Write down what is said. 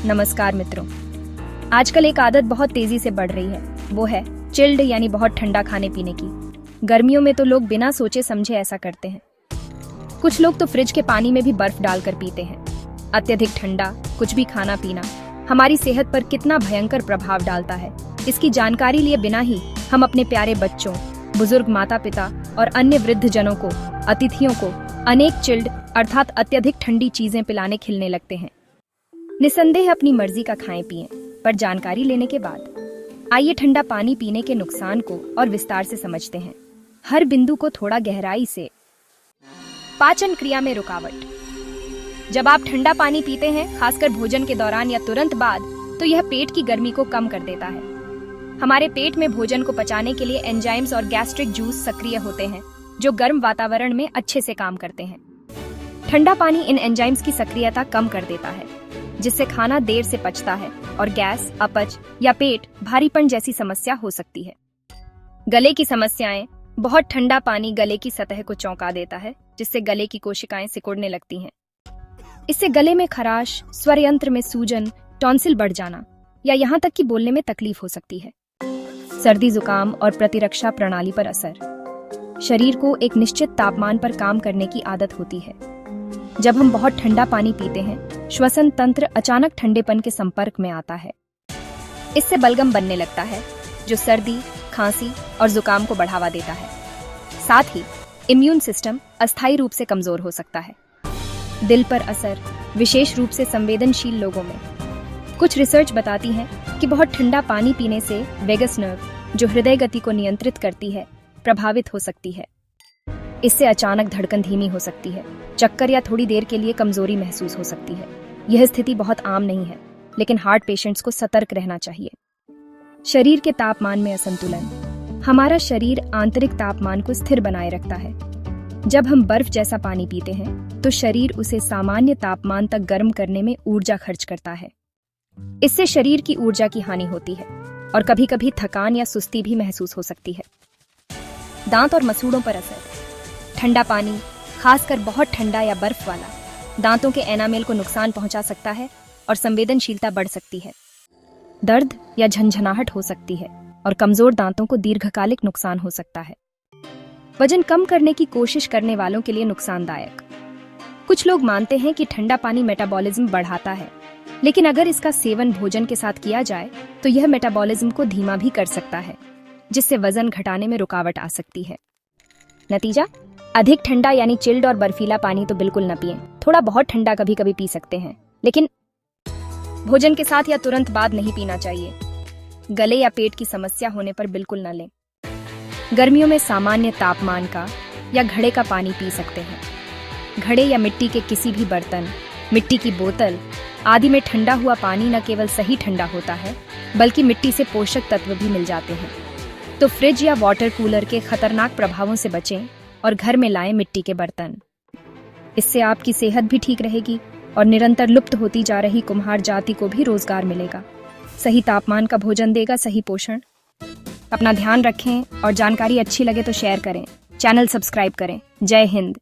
नमस्कार मित्रों। आजकल एक आदत बहुत तेजी से बढ़ रही है, वो है चिल्ड यानी बहुत ठंडा खाने पीने की। गर्मियों में तो लोग बिना सोचे समझे ऐसा करते हैं। कुछ लोग तो फ्रिज के पानी में भी बर्फ डालकर पीते हैं। अत्यधिक ठंडा कुछ भी खाना पीना हमारी सेहत पर कितना भयंकर प्रभाव डालता है, इसकी जानकारी लिए बिना ही हम अपने प्यारे बच्चों, बुजुर्ग माता पिता और अन्य वृद्ध जनों को, अतिथियों को अनेक चिल्ड अर्थात अत्यधिक ठंडी चीजें पिलाने खिलने लगते हैं। निसंदेह अपनी मर्जी का खाएं पिएं, पर जानकारी लेने के बाद आइए ठंडा पानी पीने के नुकसान को और विस्तार से समझते हैं। हर बिंदु को थोड़ा गहराई से। पाचन क्रिया में रुकावट। जब आप ठंडा पानी पीते हैं, खासकर भोजन के दौरान या तुरंत बाद, तो यह पेट की गर्मी को कम कर देता है। हमारे पेट में भोजन को पचाने के लिए एंजाइम्स और गैस्ट्रिक जूस सक्रिय होते हैं, जो गर्म वातावरण में अच्छे से काम करते हैं। ठंडा पानी इन एंजाइम्स की सक्रियता कम कर देता है, जिससे खाना देर से पचता है और गैस, अपच या पेट भारीपन जैसी समस्या हो सकती है। गले की समस्याएं। बहुत ठंडा पानी गले की सतह को चौंका देता है, जिससे गले की कोशिकाएं सिकुड़ने लगती हैं। इससे गले में खराश, स्वर यंत्र में सूजन, टॉन्सिल बढ़ जाना या यहाँ तक कि बोलने में तकलीफ हो सकती है। सर्दी, जुकाम और प्रतिरक्षा प्रणाली पर असर। शरीर को एक निश्चित तापमान पर काम करने की आदत होती है। जब हम बहुत ठंडा पानी पीते हैं, श्वसन तंत्र अचानक ठंडेपन के संपर्क में आता है। इससे बलगम बनने लगता है, जो सर्दी, खांसी और जुकाम को बढ़ावा देता है। साथ ही इम्यून सिस्टम अस्थायी रूप से कमजोर हो सकता है। दिल पर असर, विशेष रूप से संवेदनशील लोगों में। कुछ रिसर्च बताती है कि बहुत ठंडा पानी पीने से वेगस नर्व, जो हृदय गति को नियंत्रित करती है, प्रभावित हो सकती है। इससे अचानक धड़कन धीमी हो सकती है, चक्कर या थोड़ी देर के लिए कमजोरी महसूस हो सकती है। यह स्थिति बहुत आम नहीं है, लेकिन हार्ट पेशेंट्स को सतर्क रहना चाहिए। शरीर के तापमान में असंतुलन। हमारा शरीर आंतरिक तापमान को स्थिर बनाए रखता है। जब हम बर्फ जैसा पानी पीते हैं, तो शरीर उसे सामान्य तापमान तक गर्म करने में ऊर्जा खर्च करता है। इससे शरीर की ऊर्जा की हानि होती है और कभी-कभी थकान या सुस्ती भी महसूस हो सकती है। दांत और मसूड़ों पर असर। ठंडा पानी, खासकर बहुत ठंडा या बर्फ वाला, दांतों के एनामेल को नुकसान पहुंचा सकता है और संवेदनशीलता बढ़ सकती है। दर्द या झंझनाहट हो सकती है और कमजोर दांतों को दीर्घकालिक नुकसान हो सकता है। वजन कम करने की कोशिश करने वालों के लिए नुकसानदायक। कुछ लोग मानते हैं कि ठंडा पानी मेटाबॉलिज्म बढ़ाता है, लेकिन अगर इसका सेवन भोजन के साथ किया जाए तो यह मेटाबॉलिज्म को धीमा भी कर सकता है, जिससे वजन घटाने में रुकावट आ सकती है। नतीजा, अधिक ठंडा यानी चिल्ड और बर्फीला पानी तो बिल्कुल न पिएं। थोड़ा बहुत ठंडा कभी कभी पी सकते हैं, लेकिन भोजन के साथ या तुरंत बाद नहीं पीना चाहिए। गले या पेट की समस्या होने पर बिल्कुल न लें। गर्मियों में सामान्य तापमान का या घड़े का पानी पी सकते हैं। घड़े या मिट्टी के किसी भी बर्तन, मिट्टी की बोतल आदि में ठंडा हुआ पानी न केवल सही ठंडा होता है, बल्कि मिट्टी से पोषक तत्व भी मिल जाते हैं। तो फ्रिज या वाटर कूलर के खतरनाक प्रभावों से बचें और घर में लाएं मिट्टी के बर्तन। इससे आपकी सेहत भी ठीक रहेगी और निरंतर लुप्त होती जा रही कुम्हार जाति को भी रोजगार मिलेगा। सही तापमान का भोजन देगा सही पोषण। अपना ध्यान रखें और जानकारी अच्छी लगे तो शेयर करें, चैनल सब्सक्राइब करें। जय हिंद।